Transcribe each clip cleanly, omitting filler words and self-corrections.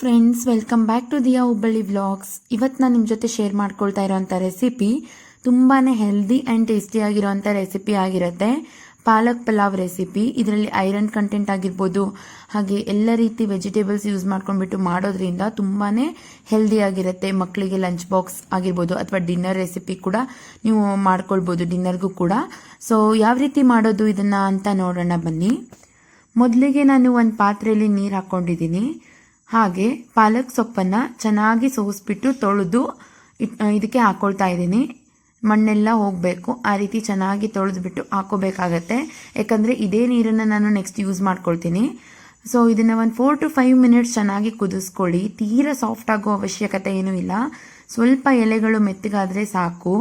Friends, welcome back to ದಿಯಾ Hubballi vlogs. ಇವತ್ತು ನಾನು ನಿಮ್ಮ ಜೊತೆ ಶೇರ್ ಮಾಡ್ಕೊಳ್ತಾ ಇರೋಂಥ ರೆಸಿಪಿ ತುಂಬಾ ಹೆಲ್ದಿ ಆ್ಯಂಡ್ ಟೇಸ್ಟಿಯಾಗಿರೋಂಥ ರೆಸಿಪಿ ಆಗಿರುತ್ತೆ. ಪಾಲಕ್ ಪಲಾವ್ ರೆಸಿಪಿ. ಇದರಲ್ಲಿ ಐರನ್ ಕಂಟೆಂಟ್ ಆಗಿರ್ಬೋದು, ಹಾಗೆ ಎಲ್ಲ ರೀತಿ ವೆಜಿಟೇಬಲ್ಸ್ ಯೂಸ್ ಮಾಡ್ಕೊಂಡ್ಬಿಟ್ಟು ಮಾಡೋದ್ರಿಂದ ತುಂಬಾ ಹೆಲ್ದಿ ಆಗಿರುತ್ತೆ. ಮಕ್ಕಳಿಗೆ ಲಂಚ್ ಬಾಕ್ಸ್ ಆಗಿರ್ಬೋದು ಅಥವಾ ಡಿನ್ನರ್ ರೆಸಿಪಿ ಕೂಡ ನೀವು ಮಾಡ್ಕೊಳ್ಬೋದು, ಡಿನ್ನರ್ಗೂ ಕೂಡ. ಸೊ ಯಾವ ರೀತಿ ಮಾಡೋದು ಇದನ್ನು ಅಂತ ನೋಡೋಣ ಬನ್ನಿ. ಮೊದಲಿಗೆ ನಾನು ಒಂದು ಪಾತ್ರೆಯಲ್ಲಿ ನೀರು ಹಾಕ್ಕೊಂಡಿದ್ದೀನಿ. ಹಾಗೆ ಪಾಲಕ್ ಸೊಪ್ಪನ್ನು ಚೆನ್ನಾಗಿ ಸೋಸಿಬಿಟ್ಟು ತೊಳೆದು ಇದಕ್ಕೆ ಹಾಕ್ಕೊಳ್ತಾ ಇದ್ದೀನಿ. ಮಣ್ಣೆಲ್ಲ ಹೋಗಬೇಕು, ಆ ರೀತಿ ಚೆನ್ನಾಗಿ ತೊಳೆದ್ಬಿಟ್ಟು ಹಾಕೋಬೇಕಾಗತ್ತೆ. ಯಾಕಂದರೆ ಇದೇ ನೀರನ್ನು ನಾನು ನೆಕ್ಸ್ಟ್ ಯೂಸ್ ಮಾಡ್ಕೊಳ್ತೀನಿ. ಸೊ ಇದನ್ನು ಒಂದು 4 to 5 ಮಿನಿಟ್ಸ್ ಚೆನ್ನಾಗಿ ಕುದಿಸ್ಕೊಳ್ಳಿ. ತೀರಾ ಸಾಫ್ಟ್ ಆಗೋ ಅವಶ್ಯಕತೆ ಏನೂ ಇಲ್ಲ, ಸ್ವಲ್ಪ ಎಲೆಗಳು ಮೆತ್ತಗಾದರೆ ಸಾಕು.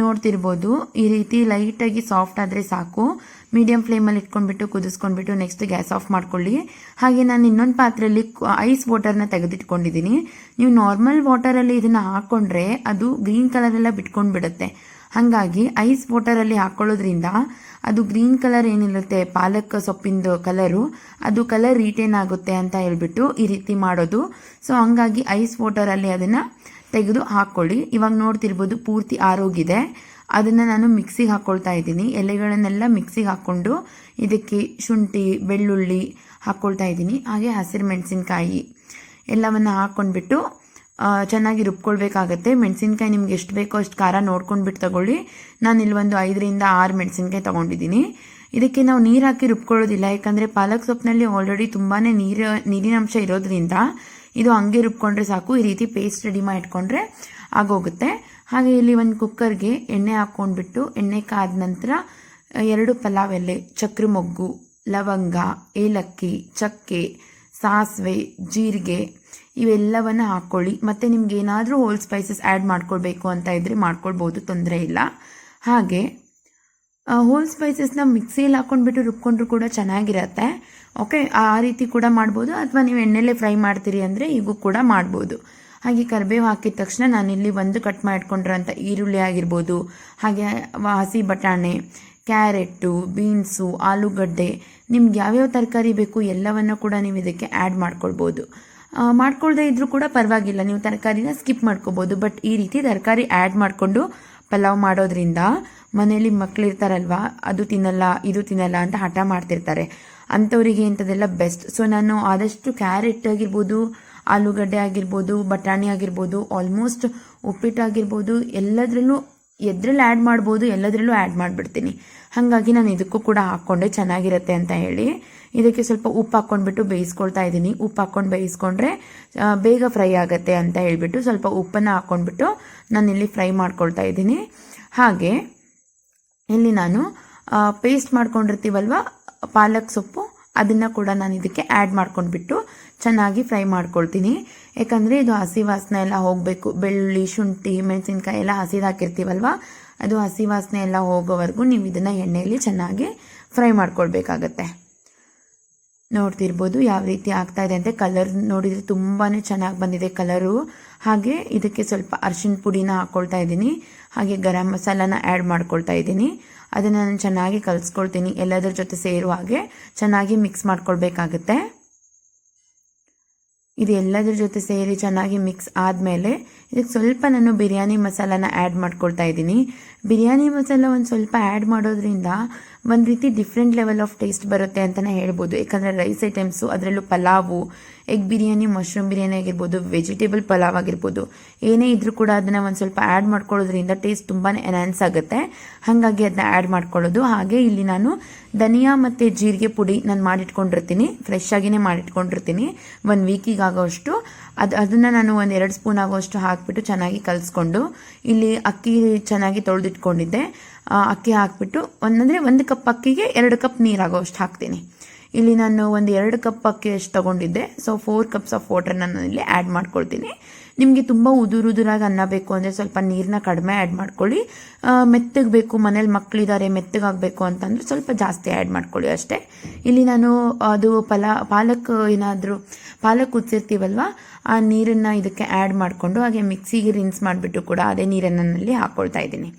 ನೋಡ್ತಿರ್ಬೋದು, ಈ ರೀತಿ ಲೈಟಾಗಿ ಸಾಫ್ಟ್ ಆದರೆ ಸಾಕು. ಮೀಡಿಯಂ ಫ್ಲೇಮಲ್ಲಿ ಇಟ್ಕೊಂಡ್ಬಿಟ್ಟು ಕುದಿಸ್ಕೊಂಡ್ಬಿಟ್ಟು ನೆಕ್ಸ್ಟ್ ಗ್ಯಾಸ್ ಆಫ್ ಮಾಡ್ಕೊಳ್ಳಿ. ಹಾಗೆ ನಾನು ಇನ್ನೊಂದು ಪಾತ್ರೆಯಲ್ಲಿ ಐಸ್ ವಾಟರ್ನ ತೆಗೆದಿಟ್ಕೊಂಡಿದ್ದೀನಿ. ನೀವು ನಾರ್ಮಲ್ ವಾಟರಲ್ಲಿ ಇದನ್ನು ಹಾಕ್ಕೊಂಡ್ರೆ ಅದು ಗ್ರೀನ್ ಕಲರೆಲ್ಲ ಬಿಟ್ಕೊಂಡು ಬಿಡುತ್ತೆ. ಹಾಗಾಗಿ ಐಸ್ ವಾಟರಲ್ಲಿ ಹಾಕ್ಕೊಳ್ಳೋದ್ರಿಂದ ಅದು ಗ್ರೀನ್ ಕಲರ್ ಏನಿರುತ್ತೆ ಪಾಲಕ್ ಸೊಪ್ಪಿಂದು ಕಲರು, ಅದು ಕಲರ್ ರಿಟೇನ್ ಆಗುತ್ತೆ ಅಂತ ಹೇಳ್ಬಿಟ್ಟು ಈ ರೀತಿ ಮಾಡೋದು. ಸೊ ಹಂಗಾಗಿ ಐಸ್ ವಾಟರಲ್ಲಿ ಅದನ್ನು ತೆಗೆದು ಹಾಕ್ಕೊಳ್ಳಿ. ಇವಾಗ ನೋಡ್ತಿರ್ಬೋದು ಪೂರ್ತಿ ಆರೋಗಿದೆ. ಅದನ್ನು ನಾನು ಮಿಕ್ಸಿಗೆ ಹಾಕ್ಕೊಳ್ತಾ ಇದ್ದೀನಿ. ಎಲೆಗಳನ್ನೆಲ್ಲ ಮಿಕ್ಸಿಗೆ ಹಾಕ್ಕೊಂಡು ಇದಕ್ಕೆ ಶುಂಠಿ, ಬೆಳ್ಳುಳ್ಳಿ ಹಾಕ್ಕೊಳ್ತಾ ಇದ್ದೀನಿ. ಹಾಗೆ ಹಸಿರು ಮೆಣಸಿನ್ಕಾಯಿ ಎಲ್ಲವನ್ನು ಹಾಕ್ಕೊಂಡ್ಬಿಟ್ಟು ಚೆನ್ನಾಗಿ ರುಬ್ಕೊಳ್ಬೇಕಾಗತ್ತೆ. ಮೆಣಸಿನ್ಕಾಯಿ ನಿಮ್ಗೆ ಎಷ್ಟು ಬೇಕೋ ಅಷ್ಟು ಖಾರ ನೋಡ್ಕೊಂಡ್ಬಿಟ್ಟು ತಗೊಳ್ಳಿ. ನಾನಿಲ್ಲಿ ಒಂದು 5 ರಿಂದ 6 ಮೆಣಸಿನ್ಕಾಯಿ ತೊಗೊಂಡಿದ್ದೀನಿ. ಇದಕ್ಕೆ ನಾವು ನೀರು ಹಾಕಿ ರುಬ್ಕೊಳ್ಳೋದಿಲ್ಲ, ಯಾಕಂದರೆ ಪಾಲಕ್ ಸೊಪ್ಪಿನಲ್ಲಿ ಆಲ್ರೆಡಿ ತುಂಬಾ ನೀರಿನಂಶ ಇರೋದ್ರಿಂದ ಇದು ಹಂಗೆ ರುಬ್ಕೊಂಡ್ರೆ ಸಾಕು. ಈ ರೀತಿ ಪೇಸ್ಟ್ ರೆಡಿ ಮಾಡಿ ಇಟ್ಕೊಂಡ್ರೆ ಆಗೋಗುತ್ತೆ. ಹಾಗೆ ಇಲ್ಲಿ ಒಂದು ಕುಕ್ಕರ್ಗೆ ಎಣ್ಣೆ ಹಾಕ್ಕೊಂಡ್ಬಿಟ್ಟು ಎಣ್ಣೆ ಕಾದ ನಂತರ 2 ಪಲಾವ್ ಎಲೆ, ಚಕ್ರ ಮೊಗ್ಗು, ಲವಂಗ, ಏಲಕ್ಕಿ, ಚಕ್ಕೆ, ಸಾಸಿವೆ, ಜೀರಿಗೆ ಇವೆಲ್ಲವನ್ನು ಹಾಕ್ಕೊಳ್ಳಿ. ಮತ್ತು ನಿಮ್ಗೆ ಏನಾದರೂ ಹೋಲ್ ಸ್ಪೈಸಸ್ ಆ್ಯಡ್ ಮಾಡ್ಕೊಳ್ಬೇಕು ಅಂತ ಇದ್ದರೆ ಮಾಡ್ಕೊಳ್ಬೋದು, ತೊಂದರೆ ಇಲ್ಲ. ಹಾಗೆ ಹೋಲ್ ಸ್ಪೈಸಸ್ನ ಮಿಕ್ಸಿಯಲ್ಲಿ ಹಾಕ್ಕೊಂಡ್ಬಿಟ್ಟು ರುಬ್ಕೊಂಡ್ರು ಕೂಡ ಚೆನ್ನಾಗಿರತ್ತೆ. ಓಕೆ, ಆ ರೀತಿ ಕೂಡ ಮಾಡ್ಬೋದು, ಅಥವಾ ನೀವು ಎಣ್ಣೆಲ್ಲೇ ಫ್ರೈ ಮಾಡ್ತೀರಿ ಅಂದರೆ ಈಗೂ ಕೂಡ ಮಾಡ್ಬೋದು. ಹಾಗೆ ಕರಿಬೇವು ಹಾಕಿದ ತಕ್ಷಣ ನಾನಿಲ್ಲಿ ಒಂದು ಕಟ್ ಮಾಡಿಟ್ಕೊಂಡಿರೋಂಥ ಈರುಳ್ಳಿ ಆಗಿರ್ಬೋದು, ಹಾಗೆ ಹಸಿ ಬಟಾಣೆ, ಕ್ಯಾರೆಟು, ಬೀನ್ಸು, ಆಲೂಗಡ್ಡೆ, ನಿಮ್ಗೆ ಯಾವ್ಯಾವ ತರಕಾರಿ ಬೇಕು ಎಲ್ಲವನ್ನು ಕೂಡ ನೀವು ಇದಕ್ಕೆ ಆ್ಯಡ್ ಮಾಡ್ಕೊಳ್ಬೋದು. ಮಾಡ್ಕೊಳ್ದೇ ಇದ್ರೂ ಕೂಡ ಪರವಾಗಿಲ್ಲ, ನೀವು ತರಕಾರಿನ ಸ್ಕಿಪ್ ಮಾಡ್ಕೋಬೋದು. ಬಟ್ ಈ ರೀತಿ ತರಕಾರಿ ಆ್ಯಡ್ ಮಾಡಿಕೊಂಡು ಪಲಾವ್ ಮಾಡೋದ್ರಿಂದ ಮನೇಲಿ ಮಕ್ಕಳು ಇರ್ತಾರಲ್ವ, ಅದು ತಿನ್ನಲ್ಲ ಇದು ತಿನ್ನಲ್ಲ ಅಂತ ಹಠ ಮಾಡ್ತಿರ್ತಾರೆ. ಅಂಥವರಿಗೆ ಇಂಥದ್ದೆಲ್ಲ ಬೆಸ್ಟ್. ಸೊ ನಾನು ಆದಷ್ಟು ಕ್ಯಾರೆಟ್ ಆಗಿರ್ಬೋದು, ಆಲೂಗಡ್ಡೆ ಆಗಿರ್ಬೋದು, ಬಟಾಣಿ ಆಗಿರ್ಬೋದು, ಆಲ್ಮೋಸ್ಟ್ ಉಪ್ಪಿಟ್ಟಾಗಿರ್ಬೋದು, ಎಲ್ಲದರಲ್ಲೂ ಎದ್ರಲ್ಲಿ ಆ್ಯಡ್ ಮಾಡ್ಬೋದು, ಎಲ್ಲದರಲ್ಲೂ ಆ್ಯಡ್ ಮಾಡಿಬಿಡ್ತೀನಿ. ಹಾಗಾಗಿ ನಾನು ಇದಕ್ಕೂ ಕೂಡ ಹಾಕ್ಕೊಂಡೆ ಚೆನ್ನಾಗಿರುತ್ತೆ ಅಂತ ಹೇಳಿ ಇದಕ್ಕೆ ಸ್ವಲ್ಪ ಉಪ್ಪು ಹಾಕ್ಕೊಂಡ್ಬಿಟ್ಟು ಬೇಯಿಸ್ಕೊಳ್ತಾ ಇದ್ದೀನಿ. ಉಪ್ಪು ಹಾಕ್ಕೊಂಡು ಬೇಯಿಸ್ಕೊಂಡ್ರೆ ಬೇಗ ಫ್ರೈ ಆಗುತ್ತೆ ಅಂತ ಹೇಳ್ಬಿಟ್ಟು ಸ್ವಲ್ಪ ಉಪ್ಪನ್ನು ಹಾಕ್ಕೊಂಡ್ಬಿಟ್ಟು ನಾನಿಲ್ಲಿ ಫ್ರೈ ಮಾಡ್ಕೊಳ್ತಾ ಇದ್ದೀನಿ. ಹಾಗೆ ಇಲ್ಲಿ ನಾನು ಪೇಸ್ಟ್ ಮಾಡ್ಕೊಂಡಿರ್ತೀವಲ್ವ ಪಾಲಕ್ ಸೊಪ್ಪು, ಅದನ್ನು ಕೂಡ ನಾನು ಇದಕ್ಕೆ ಆ್ಯಡ್ ಮಾಡ್ಕೊಂಡ್ಬಿಟ್ಟು ಚೆನ್ನಾಗಿ ಫ್ರೈ ಮಾಡ್ಕೊಳ್ತೀನಿ. ಯಾಕಂದರೆ ಇದು ಹಸಿ ವಾಸನೆ ಎಲ್ಲ ಹೋಗಬೇಕು. ಬೆಳ್ಳುಳ್ಳಿ, ಶುಂಠಿ, ಮೆಣಸಿನ್ಕಾಯಿ ಎಲ್ಲ ಹಸಿದು ಹಾಕಿರ್ತೀವಲ್ವ, ಅದು ಹಸಿ ವಾಸನೆ ಎಲ್ಲ ಹೋಗೋವರೆಗೂ ನೀವು ಇದನ್ನು ಎಣ್ಣೆಯಲ್ಲಿ ಚೆನ್ನಾಗಿ ಫ್ರೈ ಮಾಡ್ಕೊಳ್ಬೇಕಾಗತ್ತೆ. ನೋಡ್ತಿರ್ಬೋದು ಯಾವ ರೀತಿ ಆಗ್ತಾ ಇದೆ ಅಂತ. ಕಲರ್ ನೋಡಿದರೆ ತುಂಬಾ ಚೆನ್ನಾಗಿ ಬಂದಿದೆ ಕಲರು. ಹಾಗೆ ಇದಕ್ಕೆ ಸ್ವಲ್ಪ ಅರಿಶಿನ ಪುಡಿನ ಹಾಕ್ಕೊಳ್ತಾ ಇದ್ದೀನಿ. ಹಾಗೆ ಗರಂ ಮಸಾಲಾನ ಆ್ಯಡ್ ಮಾಡ್ಕೊಳ್ತಾ ಇದ್ದೀನಿ. ಅದನ್ನು ನಾನು ಚೆನ್ನಾಗಿ ಕಲಿಸ್ಕೊಳ್ತೀನಿ. ಎಲ್ಲದರ ಜೊತೆ ಸೇರುವ ಹಾಗೆ ಚೆನ್ನಾಗಿ ಮಿಕ್ಸ್ ಮಾಡ್ಕೊಳ್ಬೇಕಾಗತ್ತೆ. ಇದು ಎಲ್ಲದರ ಜೊತೆ ಸೇರಿ ಚೆನ್ನಾಗಿ ಮಿಕ್ಸ್ ಆದಮೇಲೆ ಇದಕ್ಕೆ ಸ್ವಲ್ಪ ನಾನು ಬಿರಿಯಾನಿ ಮಸಾಲಾನ ಆ್ಯಡ್ ಮಾಡ್ಕೊಳ್ತಾ ಇದ್ದೀನಿ. ಬಿರಿಯಾನಿ ಮಸಾಲ ಒಂದು ಸ್ವಲ್ಪ ಆ್ಯಡ್ ಮಾಡೋದ್ರಿಂದ ಒಂದು ರೀತಿ ಡಿಫ್ರೆಂಟ್ ಲೆವೆಲ್ ಆಫ್ ಟೇಸ್ಟ್ ಬರುತ್ತೆ ಅಂತಲೇ ಹೇಳ್ಬೋದು. ಯಾಕಂದರೆ ರೈಸ್ ಐಟಮ್ಸು, ಅದರಲ್ಲೂ ಪಲಾವು, ಎಗ್ ಬಿರಿಯಾನಿ, ಮಶ್ರೂಮ್ ಬಿರಿಯಾನಿ ಆಗಿರ್ಬೋದು, ವೆಜಿಟೇಬಲ್ ಪಲಾವ್ ಆಗಿರ್ಬೋದು, ಏನೇ ಇದ್ರೂ ಕೂಡ ಅದನ್ನು ಒಂದು ಸ್ವಲ್ಪ ಆ್ಯಡ್ ಮಾಡ್ಕೊಳ್ಳೋದ್ರಿಂದ ಟೇಸ್ಟ್ ತುಂಬಾ ಎನ್ಹಾನ್ಸ್ ಆಗುತ್ತೆ. ಹಾಗಾಗಿ ಅದನ್ನ ಆ್ಯಡ್ ಮಾಡ್ಕೊಳ್ಳೋದು. ಹಾಗೆ ಇಲ್ಲಿ ನಾನು ಧನಿಯಾ ಮತ್ತು ಜೀರಿಗೆ ಪುಡಿ ನಾನು ಮಾಡಿಟ್ಕೊಂಡಿರ್ತೀನಿ, ಫ್ರೆಶ್ ಆಗಿನೇ ಮಾಡಿಟ್ಕೊಂಡಿರ್ತೀನಿ 1 ವೀಕಿಗೆ ಆಗೋಷ್ಟು. ಅದನ್ನು ನಾನು ಒಂದು 2 ಸ್ಪೂನ್ ಆಗೋಷ್ಟು ಹಾಕಿಬಿಟ್ಟು ಚೆನ್ನಾಗಿ ಕಲಿಸ್ಕೊಂಡು, ಇಲ್ಲಿ ಅಕ್ಕಿ ಚೆನ್ನಾಗಿ ತೊಳೆದಿಟ್ಕೊಂಡಿದ್ದೆ, ಅಕ್ಕಿ ಹಾಕಿಬಿಟ್ಟು ಒಂದು ಕಪ್ ಅಕ್ಕಿಗೆ 2 ಕಪ್ ನೀರಾಗೋಷ್ಟು ಹಾಕ್ತೀನಿ. ಇಲ್ಲಿ ನಾನು ಒಂದು 2 ಕಪ್ ಅಕ್ಕಿ ಅಷ್ಟು ತೊಗೊಂಡಿದ್ದೆ. ಸೊ 4 ಕಪ್ಸ್ ಆಫ್ ವಾಟರ್ನ ನಾನು ಇಲ್ಲಿ ಆ್ಯಡ್ ಮಾಡ್ಕೊಳ್ತೀನಿ. ನಿಮಗೆ ತುಂಬ ಉದುರಾಗಿ ಅನ್ನ ಬೇಕು ಅಂದರೆ ಸ್ವಲ್ಪ ನೀರನ್ನ ಕಡಿಮೆ ಆ್ಯಡ್ ಮಾಡ್ಕೊಳ್ಳಿ. ಮೆತ್ತಗೆ ಬೇಕು, ಮನೇಲಿ ಮಕ್ಕಳಿದ್ದಾರೆ, ಮೆತ್ತಗಾಗಬೇಕು ಅಂತಂದರೆ ಸ್ವಲ್ಪ ಜಾಸ್ತಿ ಆ್ಯಡ್ ಮಾಡ್ಕೊಳ್ಳಿ ಅಷ್ಟೇ. ಇಲ್ಲಿ ನಾನು ಅದು ಪಾಲಕ್ ಕುದಿಸಿರ್ತೀವಲ್ವ, ಆ ನೀರನ್ನು ಇದಕ್ಕೆ ಆ್ಯಡ್ ಮಾಡಿಕೊಂಡು ಹಾಗೆ ಮಿಕ್ಸಿಗೆ ರಿನ್ಸ್ ಮಾಡಿಬಿಟ್ಟು ಕೂಡ ಅದೇ ನೀರನ್ನಲ್ಲಿ ಹಾಕ್ಕೊಳ್ತಾ ಇದ್ದೀನಿ.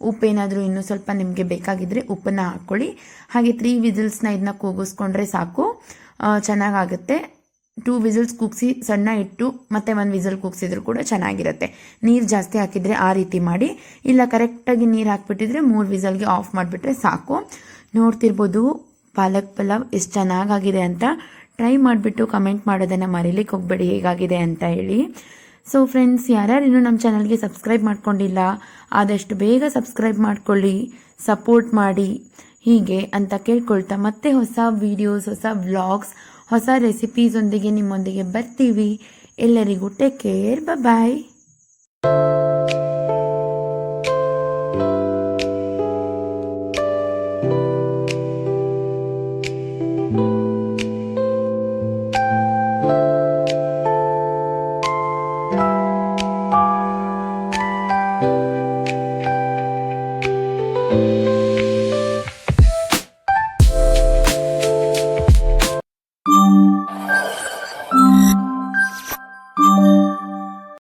ಉಪ್ಪೇನಾದರೂ ಇನ್ನೂ ಸ್ವಲ್ಪ ನಿಮಗೆ ಬೇಕಾಗಿದ್ದರೆ ಉಪ್ಪನ್ನು ಹಾಕ್ಕೊಳ್ಳಿ. ಹಾಗೆ 3 ವಿಸಿಲ್ಸ್ನ ಇದನ್ನ ಕೂಗಿಸ್ಕೊಂಡ್ರೆ ಸಾಕು, ಚೆನ್ನಾಗಾಗುತ್ತೆ. 2 ವಿಸಿಲ್ಸ್ ಕೂಗಿಸಿ ಸಣ್ಣ ಇಟ್ಟು ಮತ್ತೆ 1 ವಿಸಿಲ್ ಕೂಗಿಸಿದ್ರು ಕೂಡ ಚೆನ್ನಾಗಿರುತ್ತೆ. ನೀರು ಜಾಸ್ತಿ ಹಾಕಿದರೆ ಆ ರೀತಿ ಮಾಡಿ, ಇಲ್ಲ ಕರೆಕ್ಟಾಗಿ ನೀರು ಹಾಕ್ಬಿಟ್ಟಿದ್ರೆ 3 ವಿಸಲ್ಗೆ ಆಫ್ ಮಾಡಿಬಿಟ್ರೆ ಸಾಕು. ನೋಡ್ತಿರ್ಬೋದು ಪಾಲಕ್ ಪಲಾವ್ ಎಷ್ಟು ಚೆನ್ನಾಗಾಗಿದೆ ಅಂತ. ಟ್ರೈ ಮಾಡಿಬಿಟ್ಟು ಕಮೆಂಟ್ ಮಾಡೋದನ್ನು ಮರೀಲಿಕ್ಕೆ ಹೋಗಬೇಡಿ ಹೇಗಾಗಿದೆ ಅಂತ ಹೇಳಿ. ಸೊ ಫ್ರೆಂಡ್ಸ್, ಯಾರ್ಯಾರು ಇನ್ನೂ ನಮ್ಮ ಚಾನಲ್ಗೆ ಸಬ್ಸ್ಕ್ರೈಬ್ ಮಾಡ್ಕೊಂಡಿಲ್ಲ ಆದಷ್ಟು ಬೇಗ ಸಬ್ಸ್ಕ್ರೈಬ್ ಮಾಡ್ಕೊಳ್ಳಿ, ಸಪೋರ್ಟ್ ಮಾಡಿ ಹೀಗೆ ಅಂತ ಕೇಳ್ಕೊಳ್ತಾ ಮತ್ತೆ ಹೊಸ ವೀಡಿಯೋಸ್, ಹೊಸ ವ್ಲಾಗ್ಸ್, ಹೊಸ ರೆಸಿಪೀಸ್ ಒಂದಿಗೆ ನಿಮ್ಮೊಂದಿಗೆ ಬರ್ತೀವಿ. ಎಲ್ಲರಿಗೂ take care, bye. Thank you.